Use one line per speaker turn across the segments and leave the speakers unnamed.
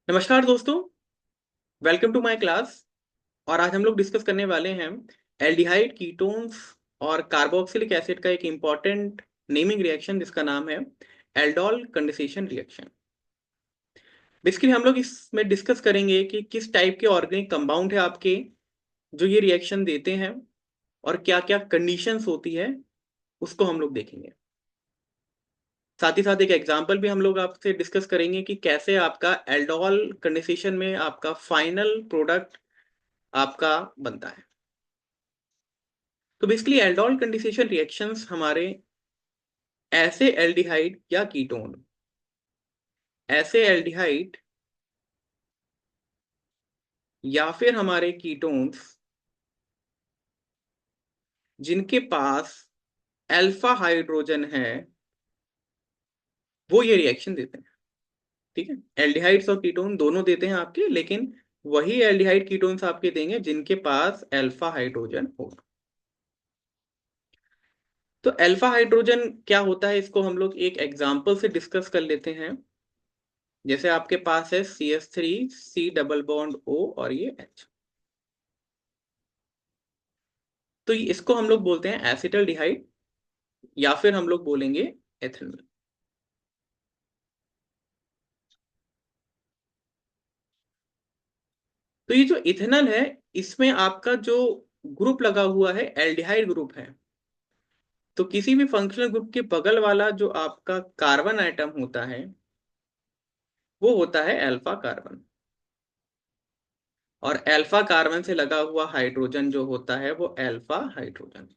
नमस्कार दोस्तों, welcome to my class. और आज हम लोग डिस्कस करने वाले हैं एल्डिहाइड कीटोन्स और कार्बोक्सिलिक एसिड का एक इम्पॉर्टेंट नेमिंग रिएक्शन जिसका नाम है एल्डोल कंडेंसेशन रिएक्शन। बेसिकली हम लोग इसमें डिस्कस करेंगे कि किस टाइप के ऑर्गेनिक कंपाउंड है आपके जो ये रिएक्शन देते हैं और क्या क्या कंडीशंस होती है उसको हम लोग देखेंगे। साथ ही साथ एक एग्जाम्पल भी हम लोग आपसे डिस्कस करेंगे कि कैसे आपका एल्डोल कंडेंसेशन में आपका फाइनल प्रोडक्ट आपका बनता है। तो बेसिकली एल्डोल कंडेंसेशन रिएक्शंस हमारे ऐसे एल्डिहाइड या कीटोन, ऐसे एल्डिहाइड या फिर हमारे कीटोन्स जिनके पास अल्फा हाइड्रोजन है वो ये रिएक्शन देते हैं। ठीक है, एल्डिहाइड्स और कीटोन दोनों देते हैं आपके, लेकिन वही एल्डिहाइड कीटोन्स आपके देंगे जिनके पास अल्फा हाइड्रोजन होगा। तो अल्फा हाइड्रोजन क्या होता है इसको हम लोग एक एग्जांपल से डिस्कस कर लेते हैं। जैसे आपके पास है CH3 C double bond O और ये H। तो इसको हम लोग बोलते हैं एसिटल्डिहाइड या फिर हम लोग बोलेंगे एथेनॉल। तो ये जो इथेनॉल है इसमें आपका जो ग्रुप लगा हुआ है एल्डिहाइड ग्रुप है। तो किसी भी फंक्शनल ग्रुप के बगल वाला जो आपका कार्बन आइटम होता है वो होता है अल्फा कार्बन, और अल्फा कार्बन से लगा हुआ हाइड्रोजन जो होता है वो अल्फा हाइड्रोजन।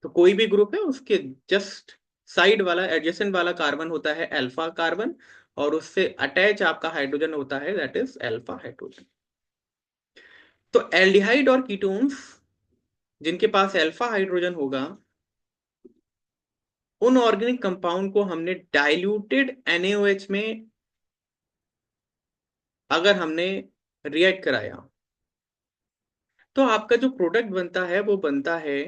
तो कोई भी ग्रुप है उसके जस्ट साइड वाला एडजेसेंट वाला कार्बन होता है अल्फा कार्बन, और उससे अटैच आपका हाइड्रोजन होता है दैट इज अल्फा हाइड्रोजन। तो एल्डिहाइड और कीटोन्स जिनके पास अल्फा हाइड्रोजन होगा उन ऑर्गेनिक कंपाउंड को हमने डाइल्यूटेड NaOH में अगर हमने रिएक्ट कराया तो आपका जो प्रोडक्ट बनता है वो बनता है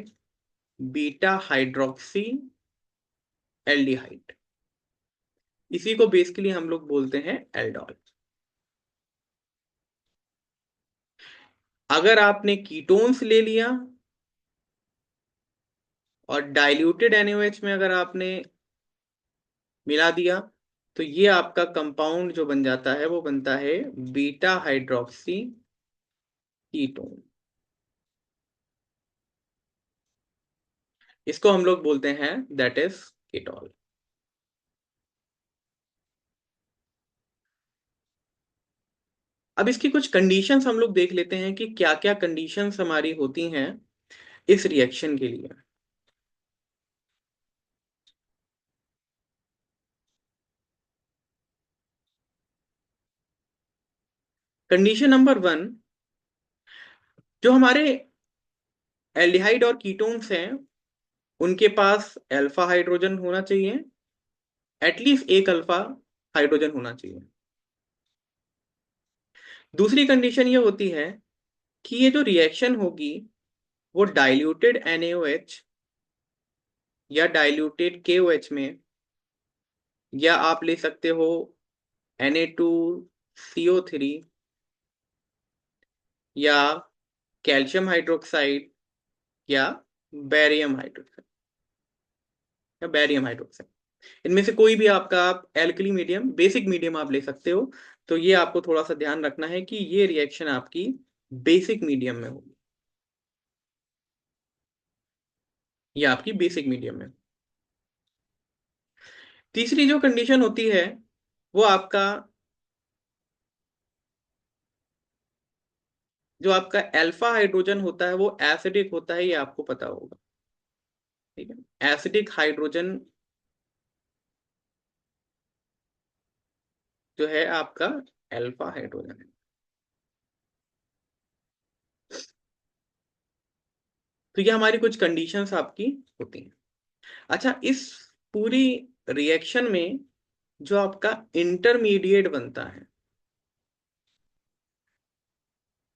बीटा हाइड्रोक्सी एल्डिहाइड। इसी को बेसिकली हम लोग बोलते हैं एल्डोल। अगर आपने कीटोन्स ले लिया और डाइल्यूटेड NaOH में अगर आपने मिला दिया तो ये आपका कंपाउंड जो बन जाता है वो बनता है बीटा हाइड्रोक्सी कीटोन। इसको हम लोग बोलते हैं दैट इज कीटोल। अब इसकी कुछ कंडीशंस हम लोग देख लेते हैं कि क्या क्या कंडीशंस हमारी होती हैं इस रिएक्शन के लिए। कंडीशन नंबर 1, जो हमारे एल्डिहाइड और कीटोन्स हैं उनके पास अल्फा हाइड्रोजन होना चाहिए, एटलीस्ट एक अल्फा हाइड्रोजन होना चाहिए। दूसरी कंडीशन ये होती है कि ये जो रिएक्शन होगी वो डाइल्यूटेड NaOH या डाइल्यूटेड KOH में, या आप ले सकते हो Na2CO3 या कैल्शियम हाइड्रोक्साइड या बैरियम हाइड्रोक्साइड या बैरियम हाइड्रोक्साइड, इनमें से कोई भी आपका आप एल्कली मीडियम बेसिक मीडियम आप ले सकते हो। तो ये आपको थोड़ा सा ध्यान रखना है कि ये रिएक्शन आपकी बेसिक मीडियम में होगी, ये आपकी बेसिक मीडियम में। तीसरी जो कंडीशन होती है वो आपका जो आपका अल्फा हाइड्रोजन होता है वो एसिडिक होता है, ये आपको पता होगा। ठीक है, एसिडिक हाइड्रोजन जो है आपका अल्फा हाइड्रोजन है। तो ये हमारी कुछ कंडीशंस आपकी होती हैं। अच्छा, इस पूरी रिएक्शन में जो आपका इंटरमीडिएट बनता है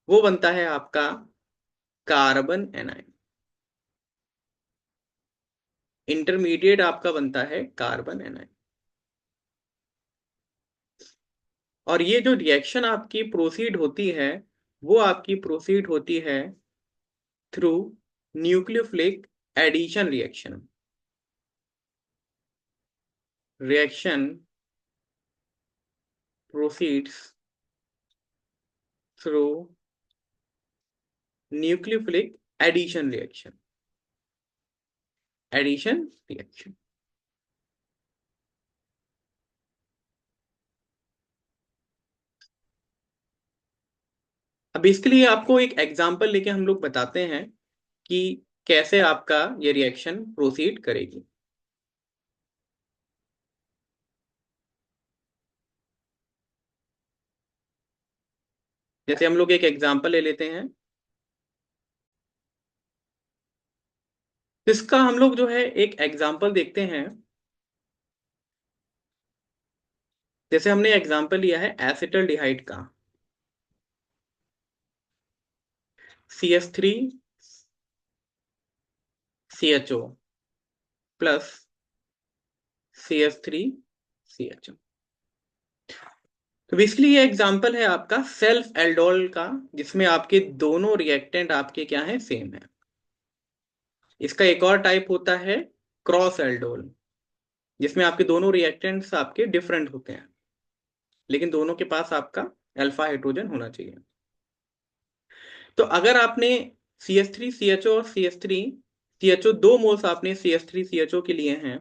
वो बनता है आपका कार्बन एनाइन। इंटरमीडिएट आपका बनता है कार्बन एनाइन। और ये जो रिएक्शन आपकी प्रोसीड होती है वो आपकी प्रोसीड होती है through nucleophilic addition reaction. Reaction proceeds through nucleophilic addition reaction। Addition reaction. अब इसके लिए आपको एक एग्जांपल लेके हम लोग बताते हैं कि कैसे आपका ये रिएक्शन प्रोसीड करेगी। जैसे हम लोग एक एग्जांपल ले लेते हैं, इसका हम लोग जो है एक एग्जांपल देखते हैं। जैसे हमने एग्जांपल लिया है एसिटल्डिहाइड का, CH3 CHO plus CH3 CHO। तो बेसिकली ये एग्जांपल है आपका सेल्फ एल्डोल का, जिसमें आपके दोनों रिएक्टेंट आपके क्या है, सेम है। इसका एक और टाइप होता है क्रॉस एल्डोल, जिसमें आपके दोनों रिएक्टेंट्स आपके डिफरेंट होते हैं, लेकिन दोनों के पास आपका अल्फा हाइड्रोजन होना चाहिए। तो अगर आपने CH3 CHO और CH3 CHO 2 मोल्स आपने CH3 CHO के लिए हैं,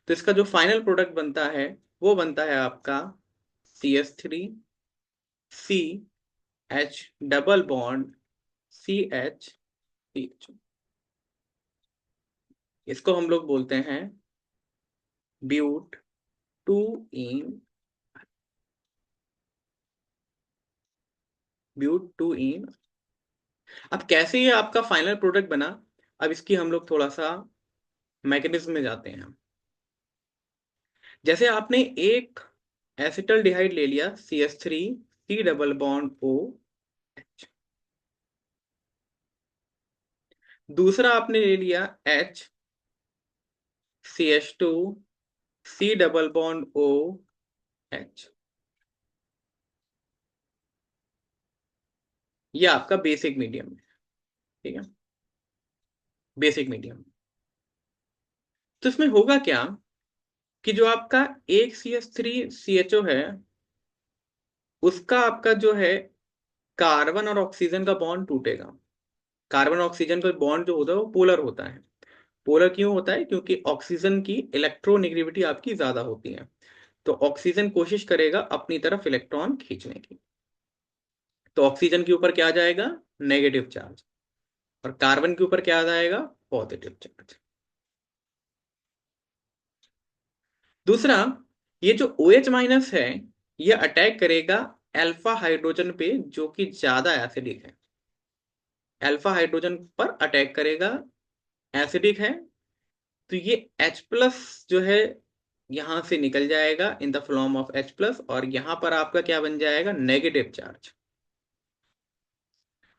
तो इसका जो फाइनल प्रोडक्ट बनता है वो बनता है आपका CH3 CH double bond CH। इसको हम लोग बोलते हैं ब्यूट 2 इन ब्यूट 2 इन। अब कैसे ये आपका फाइनल प्रोडक्ट बना, अब इसकी हम लोग थोड़ा सा मैकेनिज्म में जाते हैं। जैसे आपने एक एसिटल्डिहाइड ले लिया CH3 C double bond OH, दूसरा आपने ले लिया H CH2 C double bond OH, ये आपका बेसिक मीडियम है। ठीक है, बेसिक मीडियम। तो इसमें होगा क्या कि जो आपका एक CH3 CHO है, उसका आपका जो है कार्बन और ऑक्सीजन का बॉन्ड टूटेगा। कार्बन ऑक्सीजन का बॉन्ड जो होता है वो पोलर होता है। पोलर क्यों होता है? क्योंकि ऑक्सीजन की इलेक्ट्रोनेगेटिविटी आपकी ज्यादा होती है, तो ऑक्सीजन कोशिश करेगा अपनी तरफ इलेक्ट्रॉन खींचने की। तो ऑक्सीजन के ऊपर क्या आ जाएगा? Negative charge. और कार्बन के ऊपर क्या आ जाएगा? Positive charge. दूसरा, ये जो OH माइनस है, ये अटैक करेगा अल्फा हाइड्रोजन पे जो कि ज्यादा एसिडिक है। अल्फा हाइड्रोजन पर अटैक करेगा, एसिडिक है, तो ये H प्लस जो है यहां से निकल जाएगा in the form of H plus, और यहां पर आपका क्या बन जाएगा? Negative charge.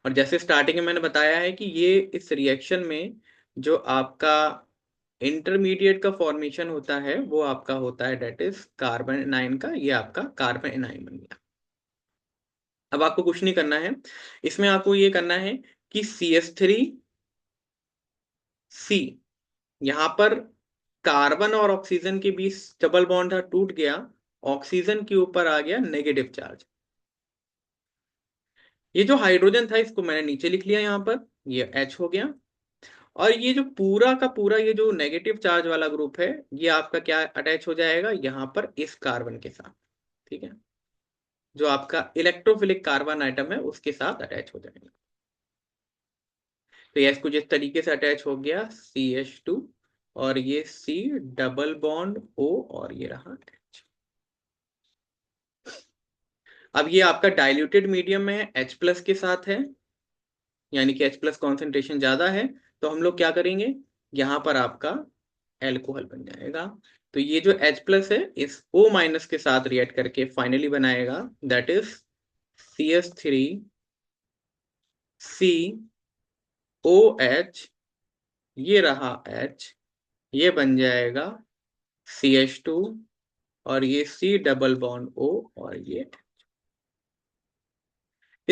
और जैसे स्टार्टिंग में मैंने बताया है कि ये इस रिएक्शन में जो आपका इंटरमीडिएट का फॉर्मेशन होता है वो आपका होता है डेट इज कार्बन एनाइन का। ये आपका कार्बन एनाइन बन गया। अब आपको कुछ नहीं करना है, इसमें आपको ये करना है कि CH3C, यहां पर कार्बन और ऑक्सीजन के बीच डबल बॉन्ड था, टूट गया, ऑक्सीजन के ऊपर आ गया नेगेटिव चार्ज। ये जो हाइड्रोजन था इसको मैंने नीचे लिख लिया यहां पर, ये H हो गया। और ये जो पूरा का पूरा ये जो नेगेटिव चार्ज वाला ग्रुप है, ये आपका क्या अटैच हो जाएगा यहां पर इस कार्बन के साथ। ठीक है, जो आपका इलेक्ट्रोफिलिक कार्बन आइटम है उसके साथ अटैच हो जाएगा। तो ये इसको जिस तरीके से अटैच हो गया CH2, और ये C डबल बॉन्ड O, और ये रहा H। अब ये आपका डाइल्यूटेड मीडियम में है, H प्लस के साथ है, यानी कि H प्लस कॉन्सेंट्रेशन ज्यादा है, तो हम लोग क्या करेंगे, यहां पर आपका एल्कोहल बन जाएगा। तो ये जो H प्लस है इस O माइनस के साथ रिएक्ट करके फाइनली बनाएगा दैट इज CH3 COH, ये रहा H, ये बन जाएगा CH2, और ये C डबल बॉन्ड O, और ये।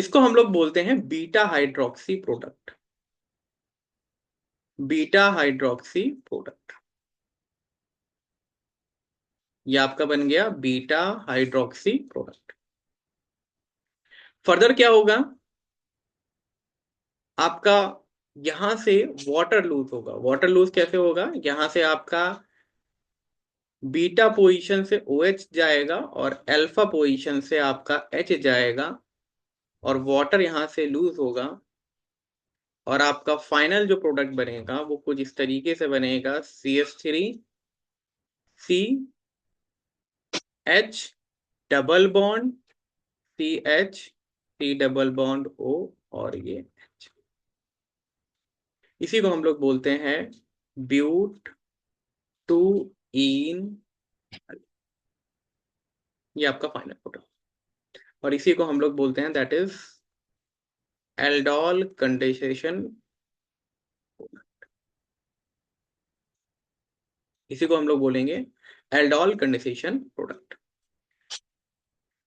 इसको हम लोग बोलते हैं beta hydroxy product. Beta hydroxy product, ये आपका बन गया बीटा हाइड्रोक्सी प्रोडक्ट। फर्दर क्या होगा आपका, यहां से वाटर लूज होगा। वाटर लूज कैसे होगा, यहां से आपका बीटा पोजीशन से OH जाएगा और अल्फा पोजीशन से आपका H जाएगा और वाटर यहां से लूज होगा और आपका फाइनल जो प्रोडक्ट बनेगा वो कुछ इस तरीके से बनेगा, CH3 CH double bond CH C double bond O और ये H। इसी को हम लोग बोलते हैं ब्यूट टू इन, ये आपका फाइनल प्रोडक्ट। और इसी को हम लोग बोलते हैं दैट इज एल्डोल कंडेंसेशन। इसी को हम लोग बोलेंगे एल्डोल कंडेंसेशन प्रोडक्ट।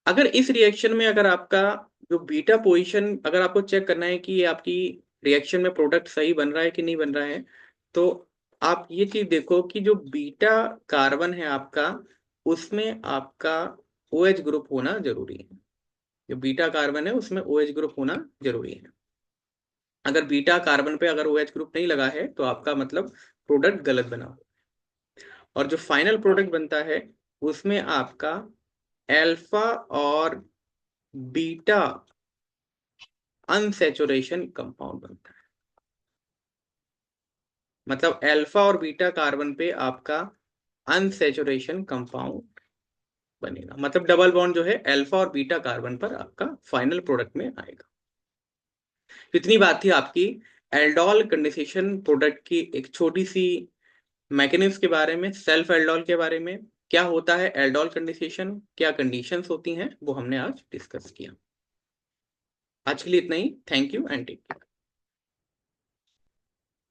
अगर इस रिएक्शन में अगर आपका जो बीटा पोजीशन, अगर आपको चेक करना है कि ये आपकी रिएक्शन में प्रोडक्ट सही बन रहा है कि नहीं बन रहा है, तो आप ये चीज देखो कि जो बीटा कार्बन है आपका, उसमें आपका OH ग्रुप होना जरूरी है। जो बीटा कार्बन है उसमें OH ग्रुप होना जरूरी है। अगर बीटा कार्बन पे अगर OH ग्रुप नहीं लगा है तो आपका मतलब प्रोडक्ट गलत बना हो। और जो फाइनल प्रोडक्ट बनता है उसमें आपका अल्फा और बीटा अनसैचुरेशन कंपाउंड बनता है। मतलब अल्फा और बीटा कार्बन पे आपका अनसैचुरेशन कंपाउंड बनेगा, मतलब डबल बॉन्ड जो है अल्फा और बीटा कार्बन पर आपका फाइनल प्रोडक्ट में आएगा। तो इतनी बात थी आपकी एल्डोल कंडेंसेशन प्रोडक्ट की एक छोटी सी मैकेनिज्म के बारे में, सेल्फ एल्डोल के बारे में, क्या होता है एल्डोल कंडेंसेशन, क्या कंडीशंस होती हैं, वो हमने आज डिस्कस किया। आज के लिए इतना ही। Thank you and take care.